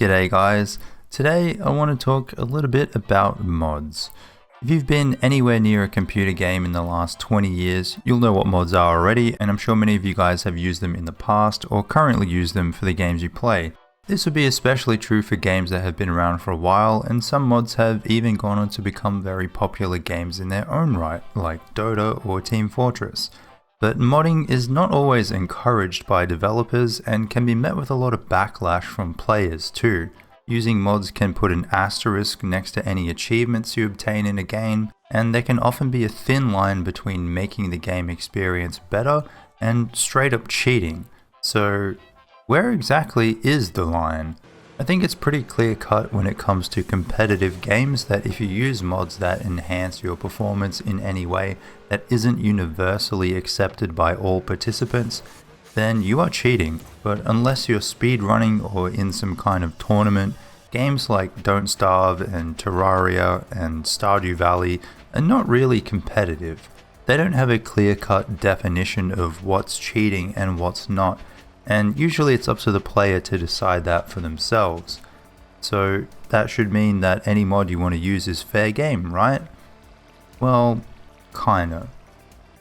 G'day guys, today I want to talk a little bit about mods. If you've been anywhere near a computer game in the last 20 years, you'll know what mods are already, and I'm sure many of you guys have used them in the past or currently use them for the games you play. This would be especially true for games that have been around for a while, and some mods have even gone on to become very popular games in their own right, like Dota or Team Fortress. But modding is not always encouraged by developers and can be met with a lot of backlash from players too. Using mods can put an asterisk next to any achievements you obtain in a game, and there can often be a thin line between making the game experience better and straight up cheating. So where exactly is the line? I think it's pretty clear cut when it comes to competitive games that if you use mods that enhance your performance in any way that isn't universally accepted by all participants, then you are cheating. But unless you're speedrunning or in some kind of tournament, games like Don't Starve and Terraria and Stardew Valley are not really competitive. They don't have a clear-cut definition of what's cheating and what's not, and usually it's up to the player to decide that for themselves. So that should mean that any mod you want to use is fair game, right? Well, kinda.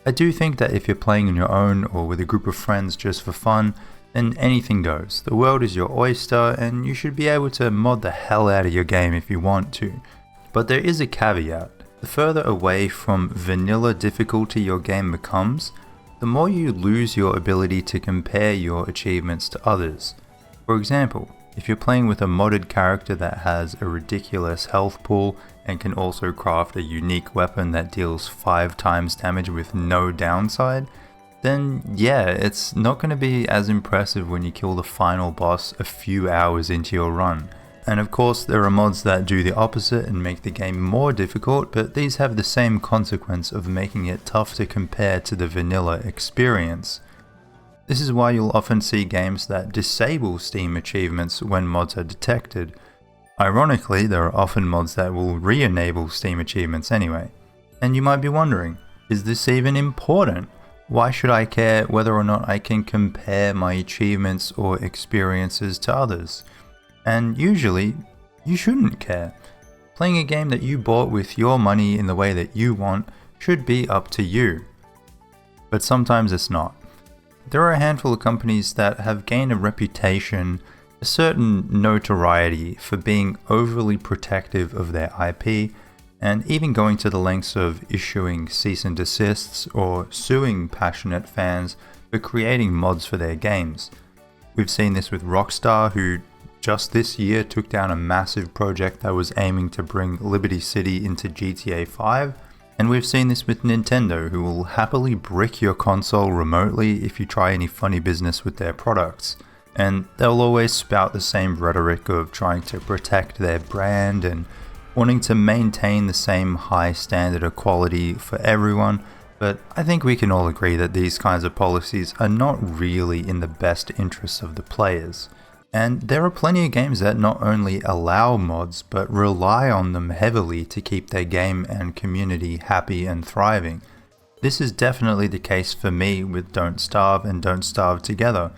I do think that if you're playing on your own or with a group of friends just for fun, then anything goes. The world is your oyster and you should be able to mod the hell out of your game if you want to. But there is a caveat. The further away from vanilla difficulty your game becomes, the more you lose your ability to compare your achievements to others. For example, if you're playing with a modded character that has a ridiculous health pool and can also craft a unique weapon that deals 5 times damage with no downside, then yeah, it's not going to be as impressive when you kill the final boss a few hours into your run. And of course there are mods that do the opposite and make the game more difficult, but these have the same consequence of making it tough to compare to the vanilla experience. This is why you'll often see games that disable Steam achievements when mods are detected. Ironically, there are often mods that will re-enable Steam achievements anyway. And you might be wondering, is this even important? Why should I care whether or not I can compare my achievements or experiences to others? And usually, you shouldn't care. Playing a game that you bought with your money in the way that you want should be up to you. But sometimes it's not. There are a handful of companies that have gained a reputation, a certain notoriety for being overly protective of their IP, and even going to the lengths of issuing cease and desists or suing passionate fans for creating mods for their games. We've seen this with Rockstar, who just this year took down a massive project that was aiming to bring Liberty City into GTA 5, and we've seen this with Nintendo, who will happily brick your console remotely if you try any funny business with their products. And they'll always spout the same rhetoric of trying to protect their brand and wanting to maintain the same high standard of quality for everyone, but I think we can all agree that these kinds of policies are not really in the best interests of the players. And there are plenty of games that not only allow mods, but rely on them heavily to keep their game and community happy and thriving. This is definitely the case for me with Don't Starve and Don't Starve Together.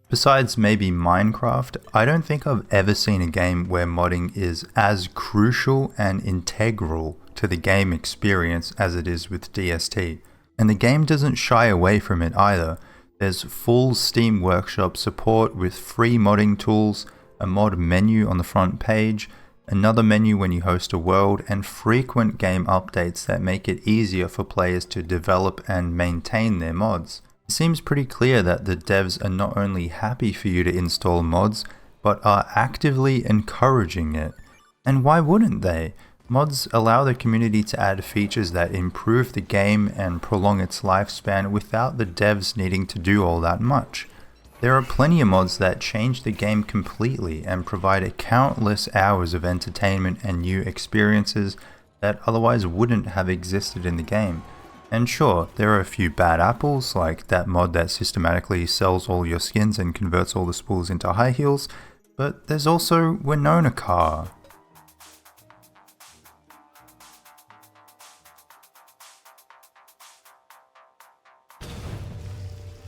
Besides maybe Minecraft, I don't think I've ever seen a game where modding is as crucial and integral to the game experience as it is with DST. And the game doesn't shy away from it either. There's full Steam Workshop support with free modding tools, a mod menu on the front page, another menu when you host a world, and frequent game updates that make it easier for players to develop and maintain their mods. It seems pretty clear that the devs are not only happy for you to install mods, but are actively encouraging it. And why wouldn't they? Mods allow the community to add features that improve the game and prolong its lifespan without the devs needing to do all that much. There are plenty of mods that change the game completely and provide countless hours of entertainment and new experiences that otherwise wouldn't have existed in the game. And sure, there are a few bad apples, like that mod that systematically sells all your skins and converts all the spools into high heels, but there's also Winona Car.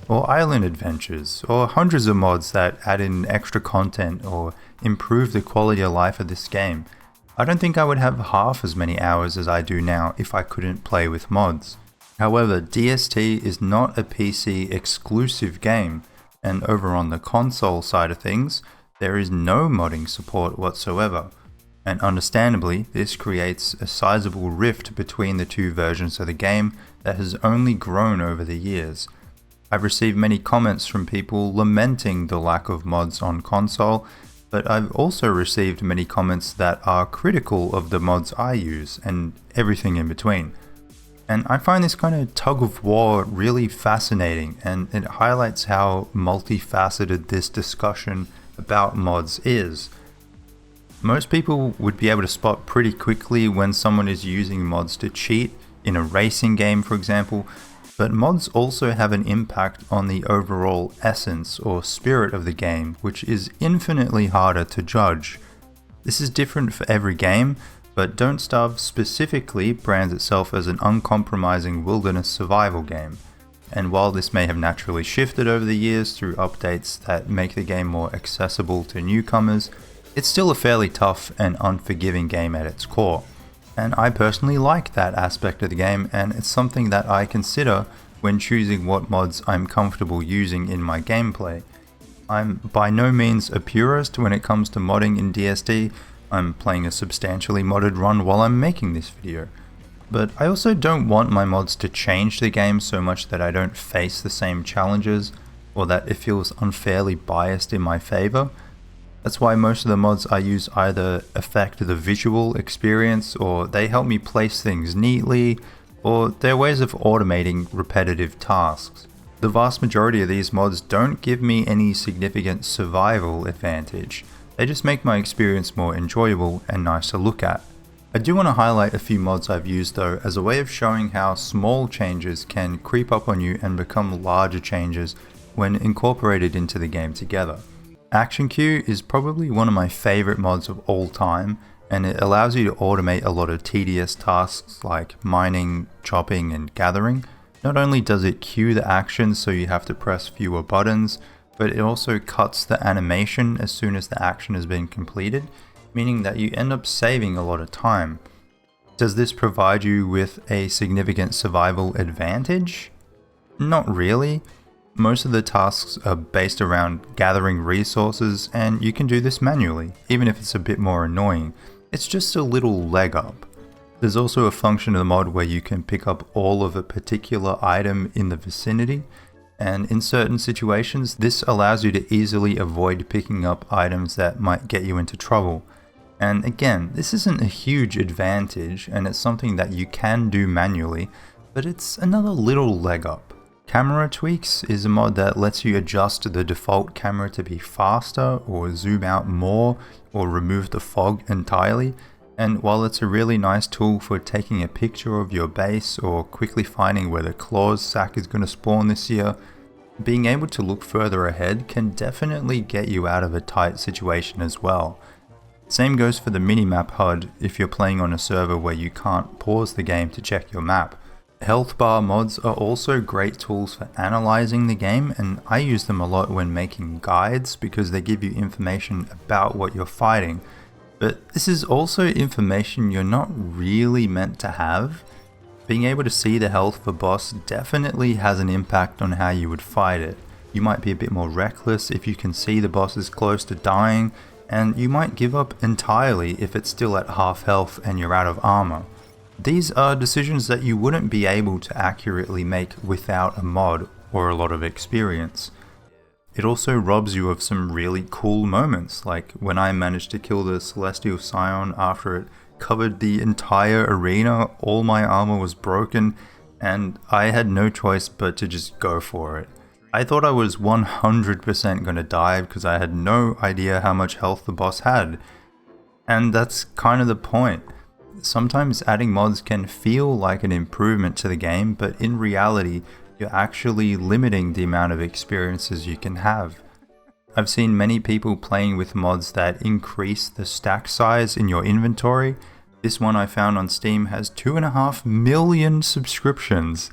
or island adventures, or hundreds of mods that add in extra content or improve the quality of life of this game, I don't think I would have half as many hours as I do now if I couldn't play with mods. However, DST is not a PC exclusive game, and over on the console side of things, there is no modding support whatsoever. And understandably, this creates a sizable rift between the two versions of the game that has only grown over the years. I've received many comments from people lamenting the lack of mods on console, but I've also received many comments that are critical of the mods I use and everything in between. And I find this kind of tug of war really fascinating, and it highlights how multifaceted this discussion about mods is. Most people would be able to spot pretty quickly when someone is using mods to cheat in a racing game, for example, but mods also have an impact on the overall essence or spirit of the game, which is infinitely harder to judge. This is different for every game, but Don't Starve specifically brands itself as an uncompromising wilderness survival game. And while this may have naturally shifted over the years through updates that make the game more accessible to newcomers, it's still a fairly tough and unforgiving game at its core. And I personally like that aspect of the game, and it's something that I consider when choosing what mods I'm comfortable using in my gameplay. I'm by no means a purist when it comes to modding in DST. I'm playing a substantially modded run while I'm making this video. But I also don't want my mods to change the game so much that I don't face the same challenges, or that it feels unfairly biased in my favor. That's why most of the mods I use either affect the visual experience, or they help me place things neatly, or they're ways of automating repetitive tasks. The vast majority of these mods don't give me any significant survival advantage. They just make my experience more enjoyable and nice to look at. I do want to highlight a few mods I've used though, as a way of showing how small changes can creep up on you and become larger changes when incorporated into the game together. Action Queue is probably one of my favorite mods of all time, and it allows you to automate a lot of tedious tasks like mining, chopping, and gathering. Not only does it queue the action so you have to press fewer buttons, but it also cuts the animation as soon as the action has been completed, meaning that you end up saving a lot of time. Does this provide you with a significant survival advantage? Not really. Most of the tasks are based around gathering resources, and you can do this manually, even if it's a bit more annoying. It's just a little leg up. There's also a function of the mod where you can pick up all of a particular item in the vicinity, and in certain situations this allows you to easily avoid picking up items that might get you into trouble. And again, this isn't a huge advantage, and it's something that you can do manually, but it's another little leg up. Camera Tweaks is a mod that lets you adjust the default camera to be faster or zoom out more or remove the fog entirely, and while it's a really nice tool for taking a picture of your base or quickly finding where the claws sack is going to spawn this year, being able to look further ahead can definitely get you out of a tight situation as well. Same goes for the minimap HUD if you're playing on a server where you can't pause the game to check your map. Health bar mods are also great tools for analyzing the game, and I use them a lot when making guides because they give you information about what you're fighting. But this is also information you're not really meant to have. Being able to see the health of a boss definitely has an impact on how you would fight it. You might be a bit more reckless if you can see the boss is close to dying, and you might give up entirely if it's still at half health and you're out of armor. These are decisions that you wouldn't be able to accurately make without a mod or a lot of experience. It also robs you of some really cool moments, like when I managed to kill the Celestial Scion after it covered the entire arena, all my armor was broken, and I had no choice but to just go for it. I thought I was 100% gonna die because I had no idea how much health the boss had. And that's kind of the point. Sometimes adding mods can feel like an improvement to the game, but in reality, you're actually limiting the amount of experiences you can have. I've seen many people playing with mods that increase the stack size in your inventory. This one I found on Steam has 2.5 million subscriptions.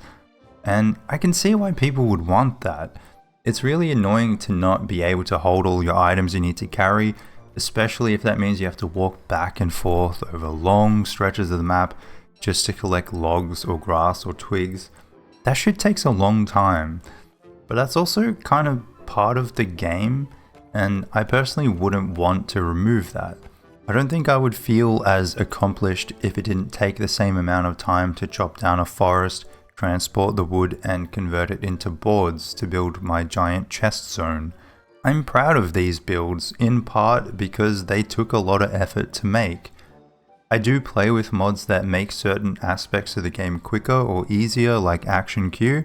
And I can see why people would want that. It's really annoying to not be able to hold all your items you need to carry, especially if that means you have to walk back and forth over long stretches of the map just to collect logs or grass or twigs. That shit takes a long time, but that's also kind of part of the game, and I personally wouldn't want to remove that. I don't think I would feel as accomplished if it didn't take the same amount of time to chop down a forest, transport the wood and convert it into boards to build my giant chest zone. I'm proud of these builds in part because they took a lot of effort to make. I do play with mods that make certain aspects of the game quicker or easier, like Action Queue,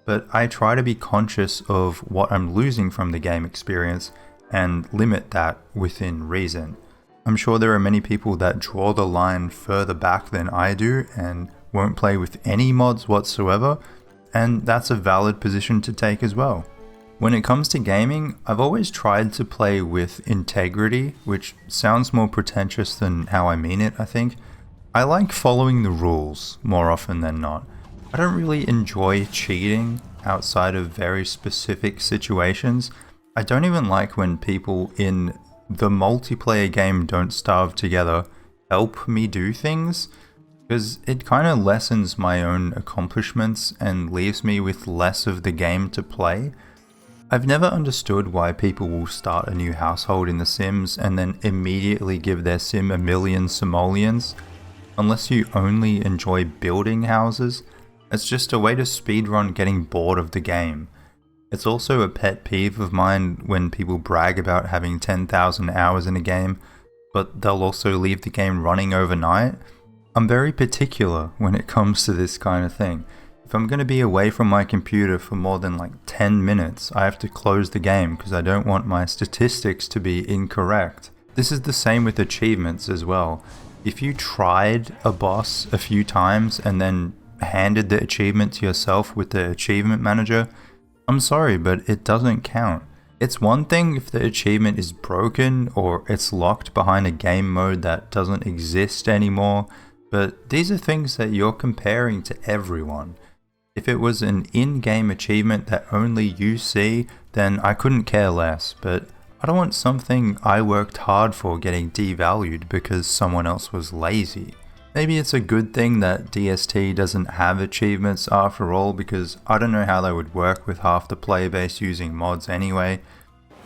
but I try to be conscious of what I'm losing from the game experience and limit that within reason. I'm sure there are many people that draw the line further back than I do and won't play with any mods whatsoever, and that's a valid position to take as well. When it comes to gaming, I've always tried to play with integrity, which sounds more pretentious than how I mean it, I think. I like following the rules more often than not. I don't really enjoy cheating outside of very specific situations. I don't even like when people in the multiplayer game Don't Starve Together help me do things, because it kind of lessens my own accomplishments and leaves me with less of the game to play. I've never understood why people will start a new household in The Sims and then immediately give their sim a million simoleons. Unless you only enjoy building houses, it's just a way to speedrun getting bored of the game. It's also a pet peeve of mine when people brag about having 10,000 hours in a game, but they'll also leave the game running overnight. I'm very particular when it comes to this kind of thing. If I'm going to be away from my computer for more than like 10 minutes, I have to close the game because I don't want my statistics to be incorrect. This is the same with achievements as well. If you tried a boss a few times and then handed the achievement to yourself with the achievement manager, I'm sorry, but it doesn't count. It's one thing if the achievement is broken or it's locked behind a game mode that doesn't exist anymore, but these are things that you're comparing to everyone. If it was an in-game achievement that only you see, then I couldn't care less, but I don't want something I worked hard for getting devalued because someone else was lazy. Maybe it's a good thing that DST doesn't have achievements after all, because I don't know how they would work with half the player base using mods anyway.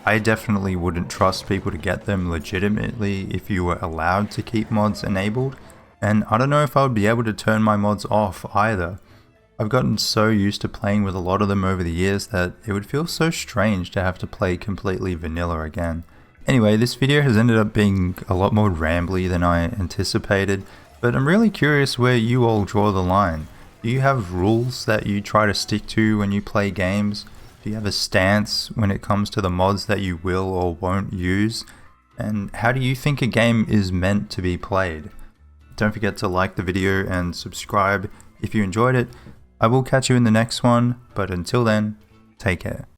I definitely wouldn't trust people to get them legitimately if you were allowed to keep mods enabled, and I don't know if I would be able to turn my mods off either. I've gotten so used to playing with a lot of them over the years that it would feel so strange to have to play completely vanilla again. Anyway, this video has ended up being a lot more rambly than I anticipated, but I'm really curious where you all draw the line. Do you have rules that you try to stick to when you play games? Do you have a stance when it comes to the mods that you will or won't use? And how do you think a game is meant to be played? Don't forget to like the video and subscribe if you enjoyed it. I will catch you in the next one, but until then, take care.